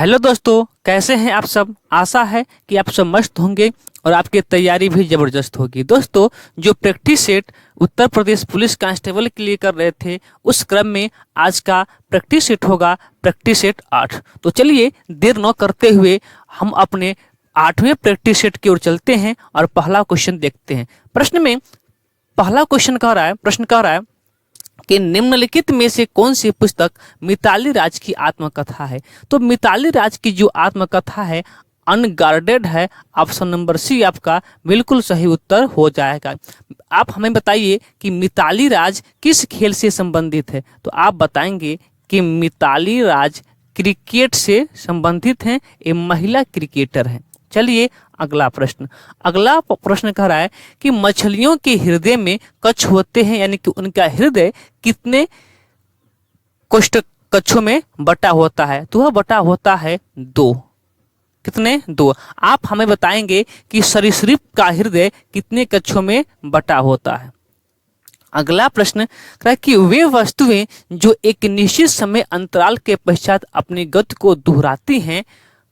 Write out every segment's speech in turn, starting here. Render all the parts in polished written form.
Hello दोस्तों, कैसे हैं आप सब। आशा है कि आप सब मस्त होंगे और आपकी तैयारी भी ज़बरदस्त होगी। दोस्तों, जो practice set Uttar Pradesh police constable के लिए कर रहे थे, उस क्रम में आज का प्रैक्टिस सेट होगा प्रैक्टिस सेट 8। तो चलिए देर न करते हुए हम अपने 8वें प्रैक्टिस सेट की ओर चलते हैं और पहला क्वेश्चन देखते हैं। पहला क्वेश्चन कह रहा है कि निम्नलिखित में से कौन सी पुस्तक मिताली राज की आत्मकथा है। तो मिताली राज की जो आत्मकथा है अनगार्डेड है। ऑप्शन नंबर सी आपका बिल्कुल सही उत्तर हो जाएगा। आप हमें बताइए कि मिताली राज किस खेल से संबंधित है। तो आप बताएंगे कि मिताली राज क्रिकेट से संबंधित हैं, ये महिला क्रिकेटर हैं। चलिए अगला प्रश्न कह रहा है कि मछलियों के हृदय में कच्छ होते हैं, यानी कि उनका हृदय कितने कच्छों में बटा होता है। तो वह बटा होता है 2। कितने? 2। आप हमें बताएंगे कि सरीसृप का हृदय कितने कच्छों में बटा होता है। अगला प्रश्न कह रहा है कि वे वस्तुएं जो एक निश्चित समय अंतराल के पश्चात अपनी गति को दोहराती हैं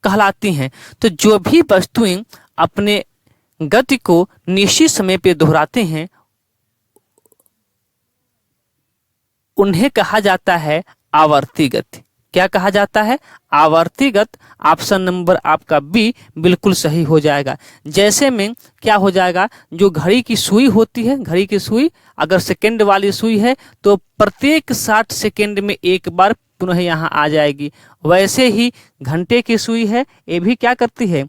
कहलाती हैं। तो जो भी वस्तुएं अपने गति को निश्चित समय पे दोहराते हैं उन्हें कहा जाता है आवर्ती गति। क्या कहा जाता है? आवर्ती गति। ऑप्शन नंबर आपका बी बिल्कुल सही हो जाएगा। जैसे में क्या हो जाएगा, जो घड़ी की सुई होती है, घड़ी की सुई अगर सेकेंड वाली सुई है तो प्रत्येक 60 सेकेंड में एक बार पुनः यहाँ आ जाएगी। वैसे ही घंटे की सुई है, ये भी क्या करती है,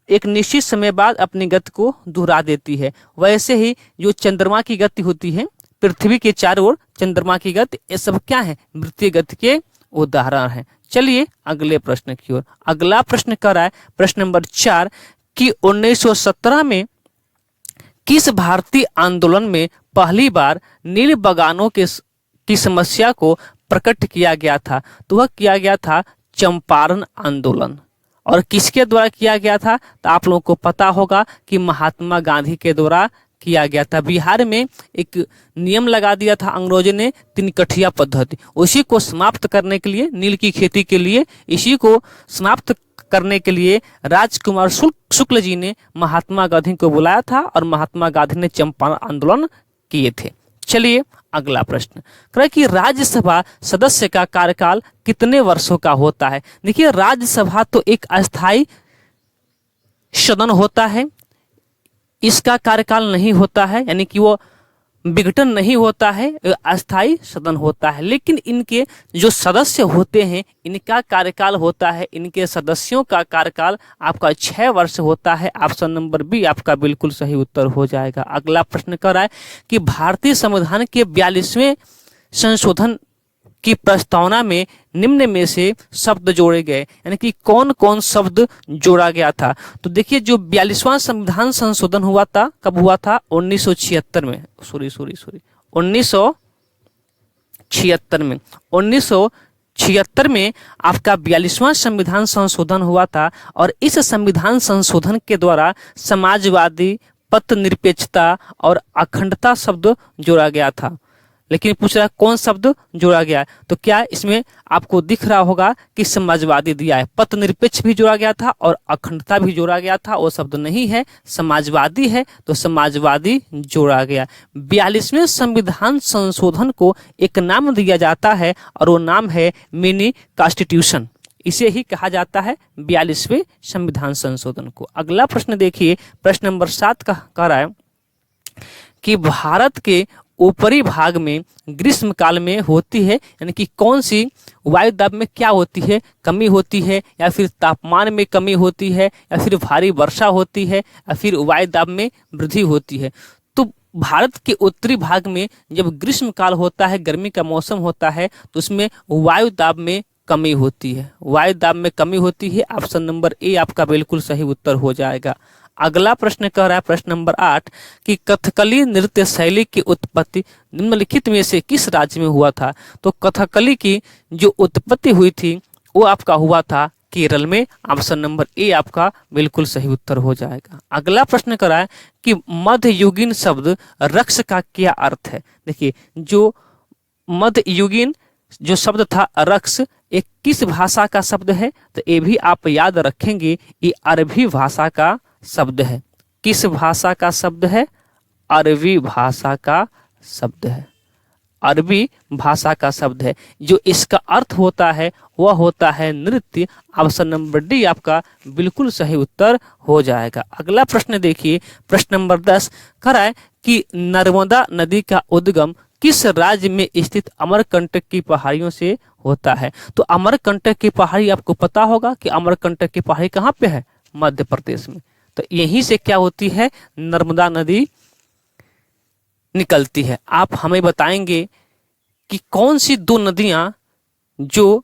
एक निश्चित समय बाद अपनी गति को दोहरा देती है। वैसे ही जो चंद्रमा की गति होती है, पृथ्वी के चारों ओर चंद्रमा की गति, ये सब क्या है, वृत्तीय गति के उदाहरण है। चलिए अगले प्रश्न की ओर। अगला प्रश्न कर रहा है प्रश्न नंबर 4 कि 1917 में किस भारतीय आंदोलन में पहली बार नील बगानों की समस्या को प्रकट किया गया था। तो वह किया गया था चंपारण आंदोलन। और किसके द्वारा किया गया था? तो आप लोगों को पता होगा कि महात्मा गांधी के द्वारा किया गया था। बिहार में एक नियम लगा दिया था अंग्रेजों ने, 3 कठिया पद्धति। उसी को समाप्त करने के लिए, नील की खेती के लिए, इसी को समाप्त करने के लिए राजकुमार शुक्ल जी ने महात्मा गांधी को बुलाया था और महात्मा गांधी ने चंपारण आंदोलन किए थे। चलिए अगला प्रश्न कह कि राज्यसभा सदस्य का कार्यकाल कितने वर्षों का होता है। देखिए, राज्यसभा तो एक अस्थायी सदन होता है, इसका कार्यकाल नहीं होता है, यानी कि वो विघटन नहीं होता है, अस्थायी सदन होता है। लेकिन इनके जो सदस्य होते हैं इनका कार्यकाल होता है, इनके सदस्यों का कार्यकाल आपका 6 वर्ष होता है। ऑप्शन नंबर बी आपका बिल्कुल सही उत्तर हो जाएगा। अगला प्रश्न कर रहा है कि भारतीय संविधान के 42वें संशोधन की प्रस्तावना में निम्न में से शब्द जोड़े गए, यानी कि कौन कौन शब्द जोड़ा गया था। तो देखिए, जो 42वां संविधान संशोधन हुआ था, कब हुआ था? 1976 में। 1976 में आपका 42वां संविधान संशोधन हुआ था। और इस संविधान संशोधन के द्वारा समाजवादी, पथनिरपेक्षता और अखंडता शब्द जोड़ा गया था। लेकिन पूछ रहा है कौन शब्द जोड़ा गया है। तो क्या इसमें आपको दिख रहा होगा कि समाजवादी दिया है, पथनिरपेक्ष भी जोड़ा गया था और अखंडता भी जोड़ा गया था। वो शब्द नहीं है, समाजवादी है, तो समाजवादी जोड़ा गया। 42वें संविधान संशोधन को एक नाम दिया जाता है और वो नाम है मिनी कॉन्स्टिट्यूशन। इसे ही कहा जाता है 42वें संविधान संशोधन को। अगला प्रश्न देखिए, प्रश्न नंबर 7 का कह रहा है कि भारत के ऊपरी भाग में ग्रीष्म काल में होती है, यानी कि कौन सी वायु दाब में क्या होती है, कमी होती है, या फिर तापमान में कमी होती है, या फिर भारी वर्षा होती है, या फिर वायु दाब में वृद्धि होती है। तो भारत के उत्तरी भाग में जब ग्रीष्म काल होता है, गर्मी का मौसम होता है, तो उसमें वायु दाब में कमी होती है। वायु दाब में कमी होती है। ऑप्शन नंबर ए आपका बिल्कुल सही उत्तर हो जाएगा। अगला प्रश्न कह रहा है प्रश्न नंबर 8 कि कथकली नृत्य शैली की उत्पत्ति निम्नलिखित में से किस राज्य में हुआ था। तो कथकली की जो उत्पत्ति हुई थी वो आपका हुआ था केरल में। ऑप्शन नंबर ए आपका बिल्कुल सही उत्तर हो जाएगा। अगला प्रश्न कर रहा है कि मध्ययुगीन शब्द रक्ष का क्या अर्थ है। देखिए, जो मध्ययुगीन जो शब्द था रक्स, ये किस भाषा का शब्द है? तो ये भी आप याद रखेंगे, ये अरबी भाषा का शब्द है। किस भाषा का शब्द है? अरबी भाषा का शब्द है। अरबी भाषा का शब्द है। जो इसका अर्थ होता है वह होता है नृत्य। ऑप्शन नंबर डी आपका बिल्कुल सही उत्तर हो जाएगा। अगला प्रश्न देखिए, प्रश्न नंबर 10 कह रहा है कि नर्मदा नदी का उद्गम किस राज्य में स्थित अमरकंटक की पहाड़ियों से होता है? तो अमरकंटक की पहाड़ी आपको पता होगा कि अमरकंटक की पहाड़ी कहाँ पे है? मध्य प्रदेश में। तो यहीं से क्या होती है? नर्मदा नदी निकलती है। आप हमें बताएंगे कि कौन सी दो नदियां जो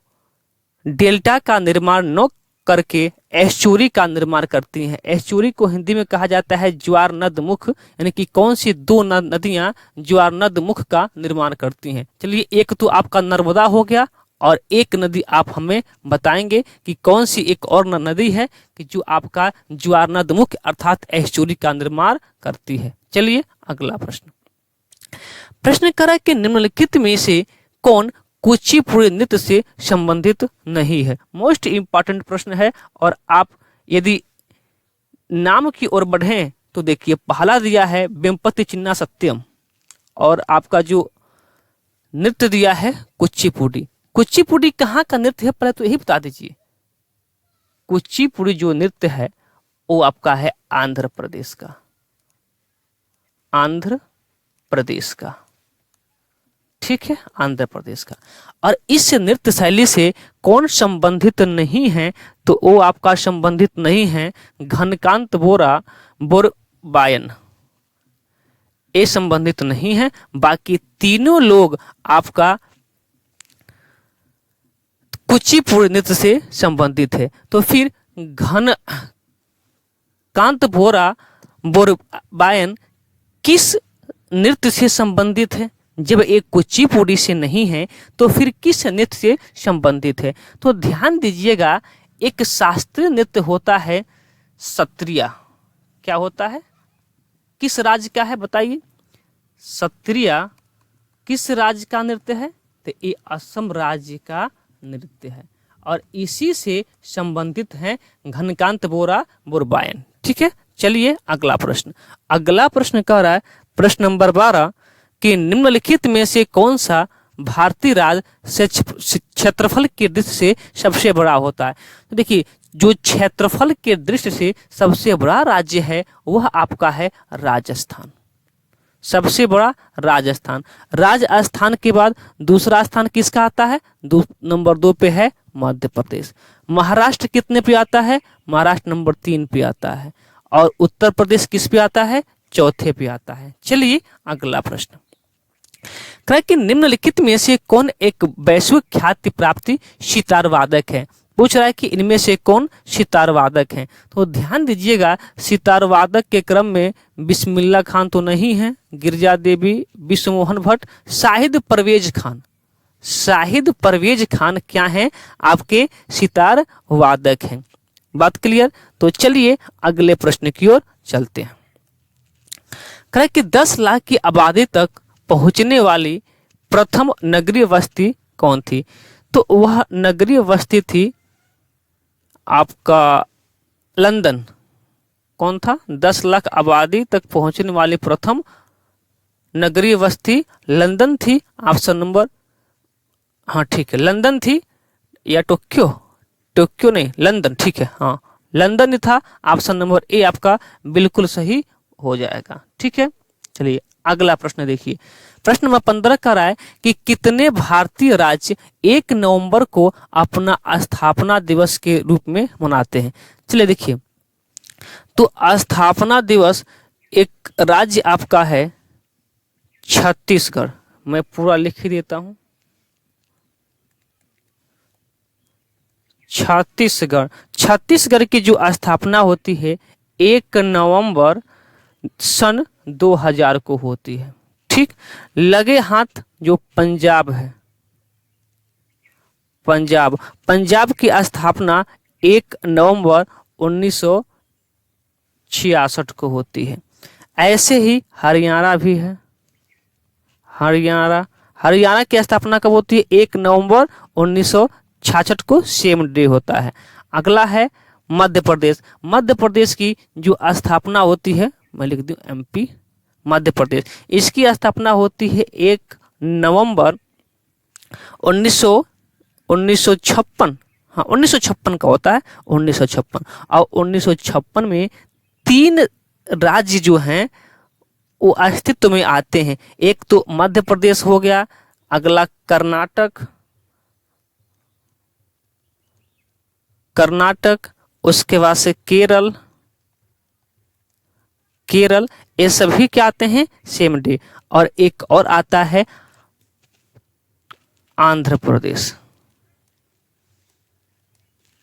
डेल्टा का निर्माण न करके एस्चुरी का निर्माण करती हैं। एस्चुरी को हिंदी में कहा जाता है ज्वार नद मुख, यानी कि कौन सी दो नदियां ज्वार नद मुख का निर्माण करती हैं। चलिए, एक तो आपका नर्मदा हो गया और एक नदी आप हमें बताएंगे कि कौन सी एक और नदी है कि जो आपका ज्वार नद मुख अर्थात एस्चुरी का निर्माण करती है। चलिए अगला प्रश्न। प्रश्न करा कि निम्नलिखित में से कौन कुचिपुड़ी नृत्य से संबंधित नहीं है? मोस्ट इंपॉर्टेंट प्रश्न है। और आप यदि नाम की ओर बढ़ें तो देखिए, पहला दिया है वेम्पति चिन्ना सत्यम और आपका जो नृत्य दिया है कुचिपुड़ी। कुचिपुड़ी कहाँ का नृत्य है पहले तो यही बता दीजिए। कुचिपुड़ी जो नृत्य है वो आपका है आंध्र प्रदेश का। आंध्र प्रदेश का, ठीक है, आंध्र प्रदेश का। और इस नृत्य शैली से कौन संबंधित नहीं है? तो वो आपका संबंधित नहीं है घनकांत बोरा बोरबायन, ये संबंधित नहीं है। बाकी तीनों लोग आपका कुचिपुड़ी नृत्य से संबंधित है। तो फिर घनकांत बोरा बोरबायन किस नृत्य से संबंधित है? जब एक कुचिपुड़ी से नहीं है तो फिर किस नृत्य से संबंधित है? तो ध्यान दीजिएगा, एक शास्त्रीय नृत्य होता है सत्रिया। क्या होता है? किस राज्य का है बताइए? सत्रिया किस राज्य का नृत्य है? तो ये असम राज्य का नृत्य है और इसी से संबंधित है घनकांत बोरा बोरबायन। ठीक है, चलिए अगला प्रश्न। अगला प्रश्न कह रहा है प्रश्न नंबर 12 कि निम्नलिखित में से कौन सा भारतीय राज्य से क्षेत्रफल की दृष्टि से सबसे बड़ा होता है? तो देखिए, जो क्षेत्रफल के दृष्टि से सबसे बड़ा राज्य है वह आपका है राजस्थान। सबसे बड़ा राजस्थान। राजस्थान के बाद दूसरा स्थान किसका आता है? नंबर 2 पे है मध्य प्रदेश। महाराष्ट्र कितने पे आता है? महाराष्ट्र नंबर 3 पे आता है। और उत्तर प्रदेश किस पे आता है? चौथे पे आता है। चलिए अगला प्रश्न। कि निम्नलिखित में से कौन एक वैश्विक ख्याति प्राप्ति सितार वादक है? पूछ रहा है कि इनमें से कौन सितार वादक हैं। तो ध्यान दीजिएगा, सितार वादक के क्रम में बिस्मिल्लाह खान तो नहीं है, गिरजा देवी, विश्वमोहन भट्ट, शाहिद परवेज खान। शाहिद परवेज खान क्या हैं? आपके सितार वादक हैं। बात क्लियर? तो चलिए अगले प्रश्न की ओर चलते हैं। कह कि 10 लाख की आबादी तक पहुंचने वाली प्रथम नगरीय बस्ती कौन थी? तो वह नगरीय बस्ती थी आपका लंदन। कौन था? 10 लाख आबादी तक पहुंचने वाली प्रथम नगरीय बस्ती लंदन थी। ऑप्शन नंबर, हाँ ठीक है, लंदन थी या टोक्यो? टोक्यो नहीं, लंदन। ठीक है, हाँ लंदन ही था। ऑप्शन नंबर ए आपका बिल्कुल सही हो जाएगा। ठीक है, चलिए अगला प्रश्न देखिए। प्रश्न नंबर 15 कह रहा है कि कितने भारतीय राज्य 1 नवंबर को अपना स्थापना दिवस के रूप में मनाते हैं? चलिए देखिए, तो स्थापना दिवस एक राज्य आपका है छत्तीसगढ़। मैं पूरा लिख ही देता हूं, छत्तीसगढ़। छत्तीसगढ़ की जो स्थापना होती है 1 नवंबर सन 2000 को होती है। ठीक, लगे हाथ जो पंजाब है, पंजाब की स्थापना 1 नवंबर 1966 को होती है। ऐसे ही हरियाणा भी है, हरियाणा की स्थापना कब होती है? 1 नवंबर 1966 को सेम डे होता है। अगला है मध्य प्रदेश। मध्य प्रदेश की जो स्थापना होती है, मैं लिख दूं एमपी, मध्य प्रदेश, इसकी स्थापना होती है 1 नवंबर 1956, हाँ 1956 का होता है, 1956। और 1956 में 3 राज्य जो हैं वो अस्तित्व में आते हैं। एक तो मध्य प्रदेश हो गया, अगला कर्नाटक, उसके बाद से केरल, ये सभी क्या आते हैं? Same day. और एक और आता है आंध्र प्रदेश।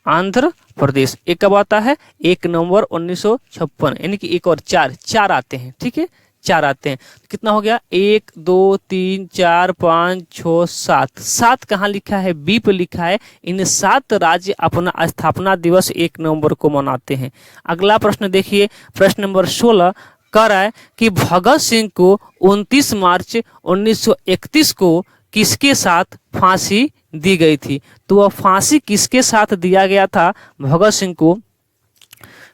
आंध्र प्रदेश एक कब आता है? 1 नवंबर 1956, यानी कि एक और चार आते हैं। ठीक है, 4 आते हैं। कितना हो गया? 1 2 3 4 5 6 7 कहाँ लिखा है? बी पे लिखा है। इन 7 राज्य अपना स्थापना दिवस 1 नवंबर को मनाते हैं। अगला प्रश्न देखिए, प्रश्न नंबर 16 कह रहा है कि भगत सिंह को 29 मार्च 1931 को किसके साथ फांसी दी गई थी? तो वह फांसी किसके साथ दिया गया था? भगत सिंह को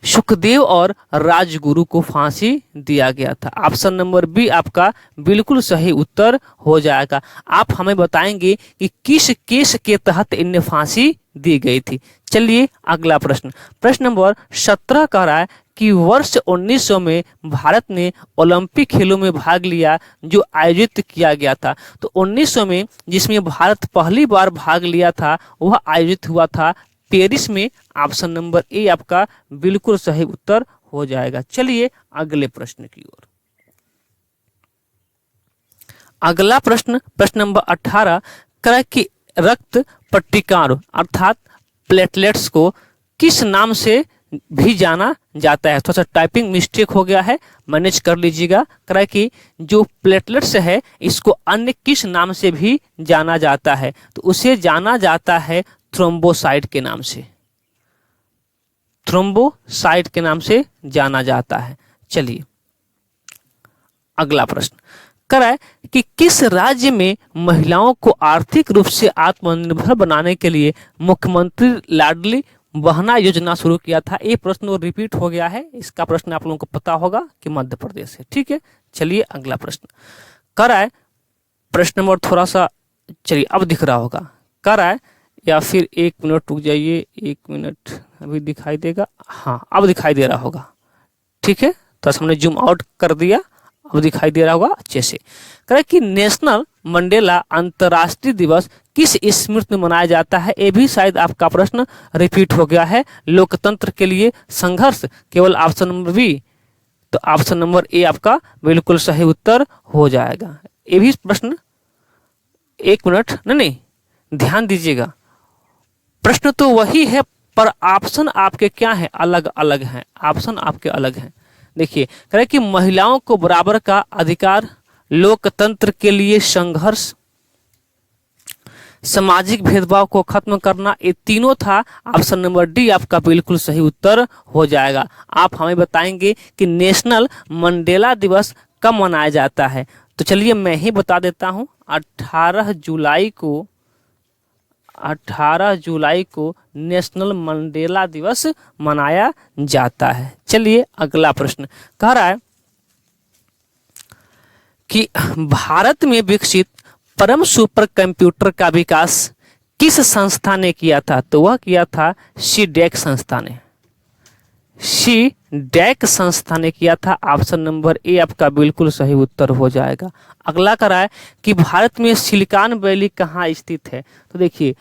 सुखदेव और राजगुरु को फांसी दिया गया था। ऑप्शन नंबर बी आपका बिल्कुल सही उत्तर हो जाएगा। आप हमें बताएंगे कि किस केस के तहत इन्हें फांसी दी गई थी। चलिए अगला प्रश्न, प्रश्न नंबर 17 कह रहा है कि वर्ष 1900 में भारत ने ओलंपिक खेलों में भाग लिया जो आयोजित किया गया था। तो 1900 में जिसमें भारत पहली बार भाग लिया था वह आयोजित हुआ था पेरिस में। ऑप्शन नंबर ए आपका बिल्कुल सही उत्तर हो जाएगा। चलिए अगले प्रश्न की ओर। अगला प्रश्न, प्रश्न नंबर 18 कह कि रक्त पट्टिकाओं अर्थात प्लेटलेट्स को किस नाम से भी जाना जाता है? थोड़ा सा टाइपिंग मिस्टेक हो गया है, मैनेज कर लीजिएगा। कह कि जो प्लेटलेट्स है इसको अन्य किस नाम से भी जाना जाता है? तो उसे जाना जाता है थ्रोम्बोसाइट के नाम से, थ्रोम्बोसाइट के नाम से जाना जाता है। चलिए अगला प्रश्न कह रहा है कि किस राज्य में महिलाओं को आर्थिक रूप से आत्मनिर्भर बनाने के लिए मुख्यमंत्री लाडली बहना योजना शुरू किया था? ये प्रश्न रिपीट हो गया है। इसका प्रश्न आप लोगों को पता होगा कि मध्य प्रदेश है। ठीक है, चलिए अगला प्रश्न कह रहा है, प्रश्न नंबर थोड़ा सा, चलिए अब दिख रहा होगा, कह रहा है, या फिर 1 मिनट रुक जाइए, 1 मिनट, अभी दिखाई देगा, हाँ अब दिखाई दे रहा होगा। ठीक है, तो हमने जूम आउट कर दिया, अब दिखाई दे रहा होगा अच्छे से। कह रहा है कि नेशनल मंडेला अंतर्राष्ट्रीय दिवस किस स्मृति में मनाया जाता है? ये भी शायद आपका प्रश्न रिपीट हो गया है। लोकतंत्र के लिए संघर्ष, केवल ऑप्शन नंबर बी, तो ऑप्शन नंबर ए आपका बिल्कुल सही उत्तर हो जाएगा। ये भी प्रश्न, 1 मिनट, नहीं ध्यान दीजिएगा, प्रश्न तो वही है पर ऑप्शन आपके क्या है? अलग अलग हैं, ऑप्शन आपके अलग हैं। देखिए कह रहे कि महिलाओं को बराबर का अधिकार, लोकतंत्र के लिए संघर्ष, सामाजिक भेदभाव को खत्म करना, ये तीनों था। ऑप्शन नंबर डी आपका बिल्कुल सही उत्तर हो जाएगा। आप हमें बताएंगे कि नेशनल मंडेला दिवस कब मनाया जाता है? तो चलिए मैं ही बता देता हूं, 18 जुलाई को नेशनल मंडेला दिवस मनाया जाता है। चलिए अगला प्रश्न कह रहा है कि भारत में विकसित परम सुपर कंप्यूटर का विकास किस संस्था ने किया था? तो वह किया था सीडैक संस्था ने, सीडैक संस्था ने किया था। ऑप्शन नंबर ए आपका बिल्कुल सही उत्तर हो जाएगा। अगला कह रहा है कि भारत में सिलिकॉन वैली कहाँ स्थित है? तो देखिए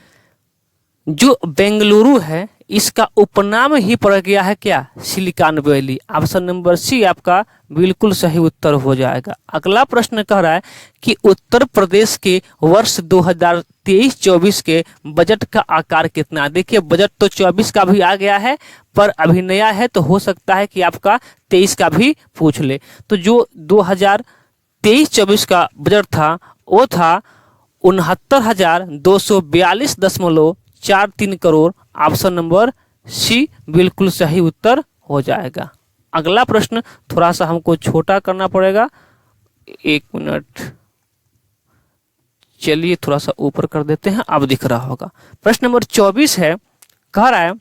जो बेंगलुरु है इसका उपनाम ही पड़ गया है क्या? Silicon Valley. Option number C आपका बिल्कुल सही उत्तर हो जाएगा। अगला प्रश्न कह रहा है कि उत्तर प्रदेश के वर्ष 2023-24 के बजट का आकार कितना? देखिए बजट तो 24 का भी आ गया है पर अभी नया है, तो हो सकता है कि आपका 23 का भी पूछ ले। तो जो 2023-24 का बजट था वो था 69,242.43 करोड़। ऑप्शन नंबर सी बिल्कुल सही उत्तर हो जाएगा। अगला प्रश्न थोड़ा सा हमको छोटा करना पड़ेगा, 1 मिनट, चलिए थोड़ा सा ऊपर कर देते हैं, अब दिख रहा होगा। प्रश्न नंबर 24 है, कह रहा है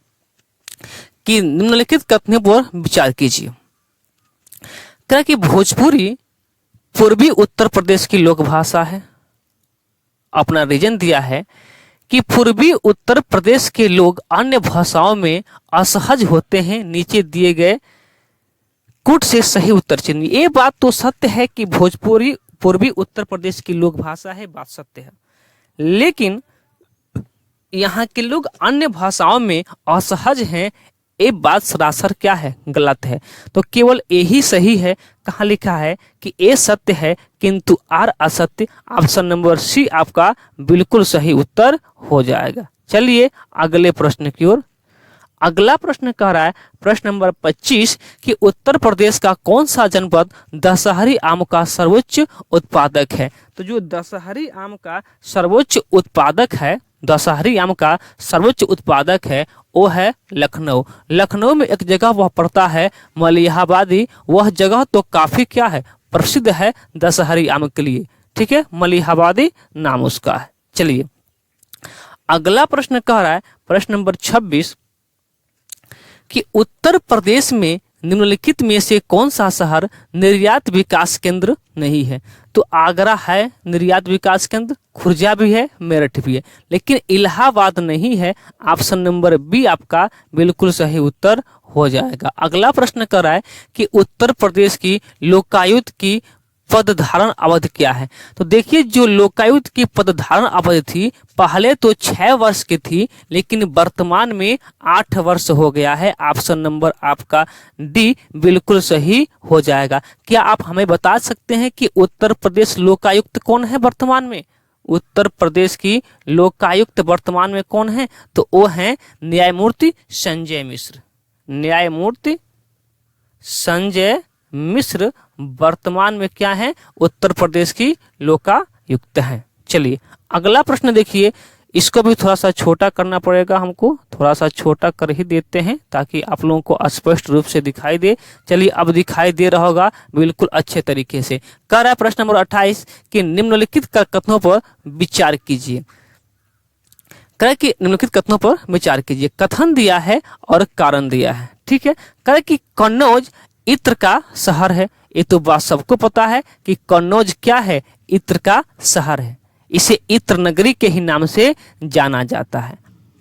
कि निम्नलिखित कथनों पर विचार कीजिए। कह रहा है कि भोजपुरी पूर्वी उत्तर प्रदेश की लोक भाषा है। अपना रीजन दिया है कि पूर्वी उत्तर प्रदेश के लोग अन्य भाषाओं में असहज होते हैं। नीचे दिए गए कुट से सही उत्तर चुनिए। ये बात तो सत्य है कि भोजपुरी पूर्वी उत्तर प्रदेश की लोक भाषा है, बात सत्य है, लेकिन यहाँ के लोग अन्य भाषाओं में असहज हैं, ये बात सरासर क्या है, गलत है। तो केवल यही सही है। कहाँ लिखा है कि ए सत्य है किंतु आर असत्य। ऑप्शन नंबर सी आपका बिल्कुल सही उत्तर हो जाएगा। चलिए अगले प्रश्न की ओर। अगला प्रश्न कह रहा है, प्रश्न नंबर 25 कि उत्तर प्रदेश का कौन सा जनपद दशहरी आम का सर्वोच्च उत्पादक है। तो जो दशहरी आम का सर्वोच्च उत्पादक है, दशहरी आम का सर्वोच्च उत्पादक है, वो है लखनऊ। लखनऊ में एक जगह वह पड़ता है मलिहाबादी। वह जगह तो काफी क्या है, प्रसिद्ध है दशहरी आम के लिए। ठीक है, मलिहाबादी नाम उसका है। चलिए अगला प्रश्न कह रहा है, प्रश्न नंबर 26 कि उत्तर प्रदेश में निम्नलिखित में से कौन सा शहर निर्यात विकास केंद्र नहीं है। तो आगरा है निर्यात विकास केंद्र, खुर्जा भी है, मेरठ भी है, लेकिन इलाहाबाद नहीं है। ऑप्शन नंबर बी आपका बिल्कुल सही उत्तर हो जाएगा। अगला प्रश्न कर रहा है कि उत्तर प्रदेश की लोकायुक्त की पद धारण अवधि क्या है। तो देखिए जो लोकायुक्त की पद धारण अवधि थी पहले तो 6 वर्ष की थी, लेकिन वर्तमान में 8 वर्ष हो गया है। ऑप्शन नंबर आपका डी बिल्कुल सही हो जाएगा। क्या आप हमें बता सकते हैं कि उत्तर प्रदेश लोकायुक्त कौन है वर्तमान में? उत्तर प्रदेश की लोकायुक्त वर्तमान में कौन है? तो वो है न्यायमूर्ति संजय मिश्र। न्यायमूर्ति संजय मिश्र वर्तमान में क्या है, उत्तर प्रदेश की लोकायुक्त है। चलिए अगला प्रश्न देखिए, इसको भी थोड़ा सा छोटा करना पड़ेगा हमको, थोड़ा सा छोटा कर ही देते हैं ताकि आप लोगों को स्पष्ट रूप से दिखाई दे। चलिए अब दिखाई दे रहा होगा बिल्कुल अच्छे तरीके से। कह रहा है प्रश्न नंबर 28 कि निम्नलिखित कथनों पर विचार कीजिए। कह रहा है कि निम्नलिखित कथनों पर विचार कीजिए। कथन दिया है और कारण दिया है। ठीक है, कह रहा है कि कन्नौज इत्र का शहर है। ये तो बात सबको पता है कि कन्नौज क्या है, इत्र का शहर है। इसे इत्र नगरी के ही नाम से जाना जाता है।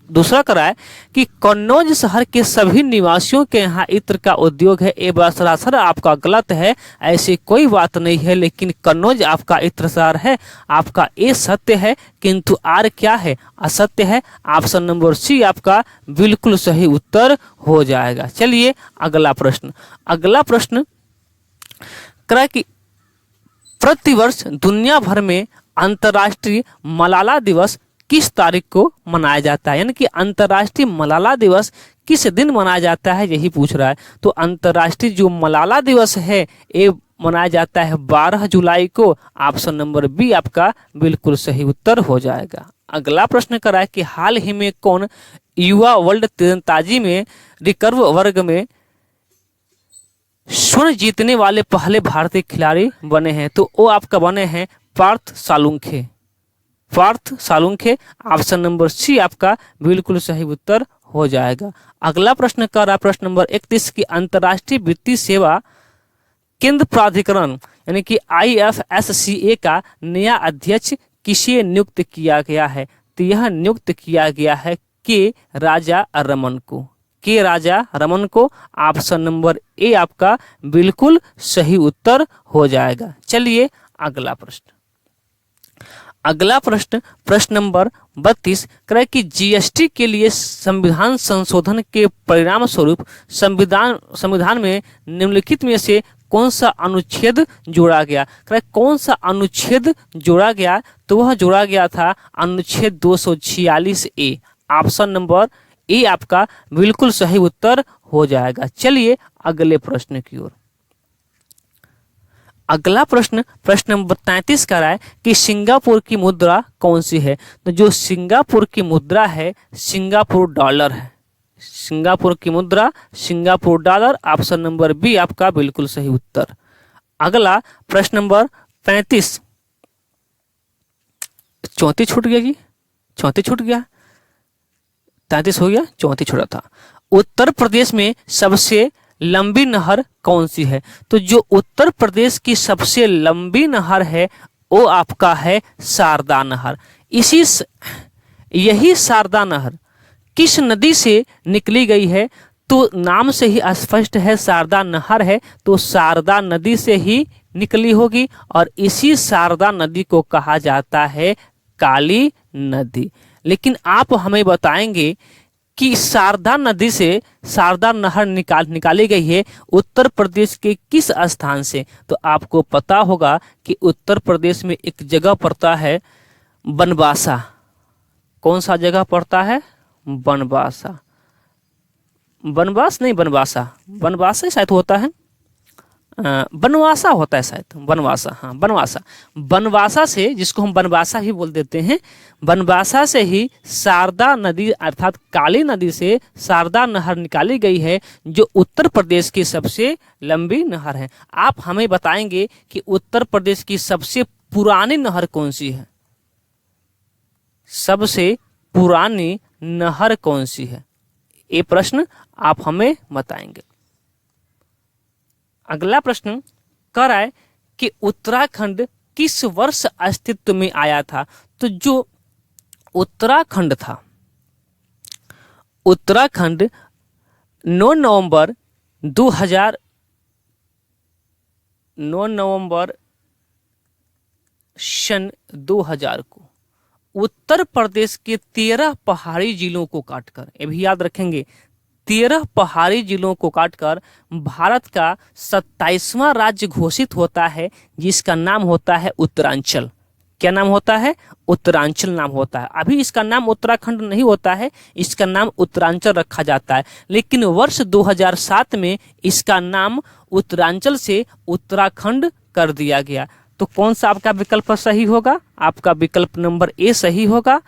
दूसरा करा है कि कन्नौज शहर के सभी निवासियों के यहाँ इत्र का उद्योग है। ये बात सरासर आपका गलत है, ऐसी कोई बात नहीं है, लेकिन कन्नौज आपका इत्र शहर है। आपका ए सत्य है किंतु आर क्या है, असत्य है। ऑप्शन नंबर सी आपका बिल्कुल सही उत्तर हो जाएगा। चलिए अगला प्रश्न। अगला प्रश्न करा कि प्रतिवर्ष दुनिया भर में अंतर्राष्ट्रीय मलाला दिवस किस तारीख को मनाया जाता है, यानी कि अंतर्राष्ट्रीय मलाला दिवस किस दिन मनाया जाता है, यही पूछ रहा है। तो अंतर्राष्ट्रीय जो मलाला दिवस है ये मनाया जाता है 12 जुलाई को। ऑप्शन नंबर बी आपका बिल्कुल सही उत्तर हो जाएगा। अगला प्रश्न करा है कि हाल ही में कौन युवा वर्ल्ड तीरंदाजी में रिकर्व वर्ग में स्वर्ण जीतने वाले पहले भारतीय खिलाड़ी बने हैं। तो वो आपका बने हैं Parth Salunkhe. Parth Salunkhe option number C आपका बिल्कुल सही उत्तर हो जाएगा। अगला प्रश्न कर रहा प्रश्न नंबर 31 की अंतर्राष्ट्रीय वित्तीय सेवा केंद्र प्राधिकरण यानी कि IFSCA का नया अध्यक्ष किसे नियुक्त किया गया है। तो यह नियुक्त किया गया है के राजा रमन को। के राजा रमन को ऑप्शन नंबर ए आपका बिल्कुल सही उत्तर हो जाएगा। चलिए अगला प्रश्न। अगला प्रश्न प्रश्न नंबर 32 कह कि GST के लिए संविधान संशोधन के परिणाम स्वरूप संविधान में निम्नलिखित में से कौन सा अनुच्छेद जोड़ा गया। कह कौन सा अनुच्छेद जोड़ा गया, तो वह जोड़ा गया था अनुच्छेद 246A। ऑप्शन नंबर ए आपका बिल्कुल सही उत्तर हो जाएगा। चलिए अगले प्रश्न की ओर। अगला प्रश्न प्रश्न नंबर 33 का है कि सिंगापुर की मुद्रा कौन सी है। तो जो सिंगापुर की मुद्रा है सिंगापुर डॉलर है। सिंगापुर की मुद्रा Singapore dollar. Option number B आपका बिल्कुल सही उत्तर। अगला प्रश्न नंबर 34 34 छूट गया जी, 34 छूट गया, 33 हो गया, 34 छूटा था। उत्तर प्रदेश में सबसे लंबी नहर कौन सी है? तो जो उत्तर प्रदेश की सबसे लंबी नहर है वो आपका है शारदा नहर। यही शारदा नहर किस नदी से निकली गई है? तो नाम से ही स्पष्ट है, शारदा नहर है तो शारदा नदी से ही निकली होगी, और इसी शारदा नदी को कहा जाता है काली नदी। लेकिन आप हमें बताएंगे कि शारदा नदी से शारदा नहर निकाली गई है उत्तर प्रदेश के किस स्थान से? तो आपको पता होगा कि उत्तर प्रदेश में एक जगह पड़ता है बनवासा। कौन सा जगह पड़ता है? बनवासा। बनवास नहीं, बनवासा, बनवासा शायद होता है, बनवासा होता है शायद, बनवासा, हाँ बनवासा। बनवासा से, जिसको हम बनवासा ही बोल देते हैं, बनवासा से ही शारदा नदी अर्थात काली नदी से शारदा नहर निकाली गई है, जो उत्तर प्रदेश की सबसे लंबी नहर है। आप हमें बताएंगे कि उत्तर प्रदेश की सबसे पुरानी नहर कौन सी है? सबसे पुरानी नहर कौन सी है? ये प्रश्न आप हमें बताएंगे। अगला प्रश्न कह रहा है कि उत्तराखंड किस वर्ष अस्तित्व में आया था? तो जो उत्तराखंड था, उत्तराखंड 9 नवंबर सन 2000 को उत्तर प्रदेश के 13 पहाड़ी जिलों को काटकर, ये भी याद रखेंगे, 13 पहाड़ी जिलों को काटकर भारत का 27वां राज्य घोषित होता है, जिसका नाम होता है उत्तरांचल। क्या नाम होता है? उत्तरांचल नाम होता है। अभी इसका नाम उत्तराखंड नहीं होता है, इसका नाम उत्तरांचल रखा जाता है, लेकिन वर्ष 2007 में इसका नाम उत्तरांचल से उत्तराखंड कर दिया गया। तो कौन सा आपका विकल्प सही होगा? आपका विकल्प नंबर ए सही होगा।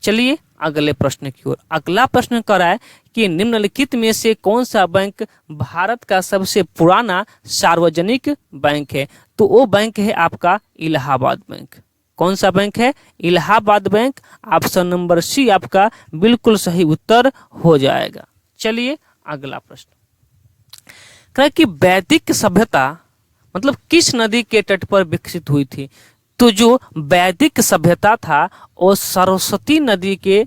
चलिए अगले प्रश्न की ओर। अगला प्रश्न कर रहा है कि निम्नलिखित में से कौन सा बैंक भारत का सबसे पुराना सार्वजनिक बैंक है? तो वो बैंक है आपका इलाहाबाद बैंक। कौन सा बैंक है? Allahabad bank. Option number C आपका बिल्कुल सही उत्तर हो जाएगा। चलिए अगला प्रश्न कह रहा है कि वैदिक सभ्यता मतलब किस नदी के तट पर विकसित हुई थी? तो जो वैदिक सभ्यता था वो सरस्वती नदी के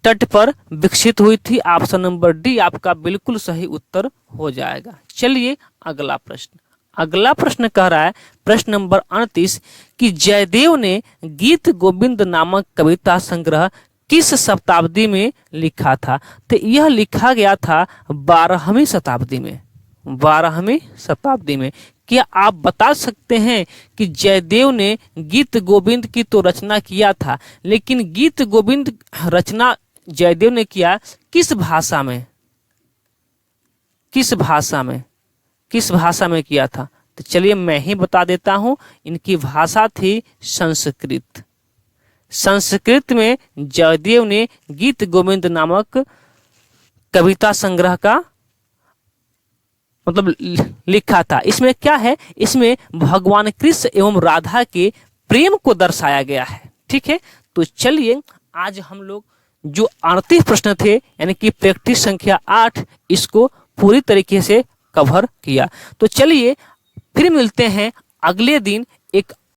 तट पर विकसित हुई थी। ऑप्शन नंबर डी आपका बिल्कुल सही उत्तर हो जाएगा। चलिए अगला प्रश्न। अगला प्रश्न कह रहा है, प्रश्न नंबर 38, कि जयदेव ने गीत गोविंद नामक कविता संग्रह किस शताब्दी में लिखा था? तो यह लिखा गया था 12वीं शताब्दी में। 12वीं शताब्दी में। क्या आप बता सकते हैं कि जयदेव ने गीत गोविंद की तो रचना किया था, लेकिन गीत गोविंद रचना जयदेव ने किया किस भाषा में? किस भाषा में? किस भाषा में किया था? तो चलिए मैं ही बता देता हूं, इनकी भाषा थी संस्कृत। संस्कृत में जयदेव ने गीत गोविंद नामक कविता संग्रह का मतलब लिखा था। इसमें क्या है? इसमें भगवान कृष्ण एवं राधा के प्रेम को दर्शाया गया है। ठीक है, तो चलिए आज हम लोग जो 38 प्रश्न थे यानी कि प्रैक्टिस संख्या 8, इसको पूरी तरीके से कवर किया। तो चलिए फिर मिलते हैं अगले दिन एक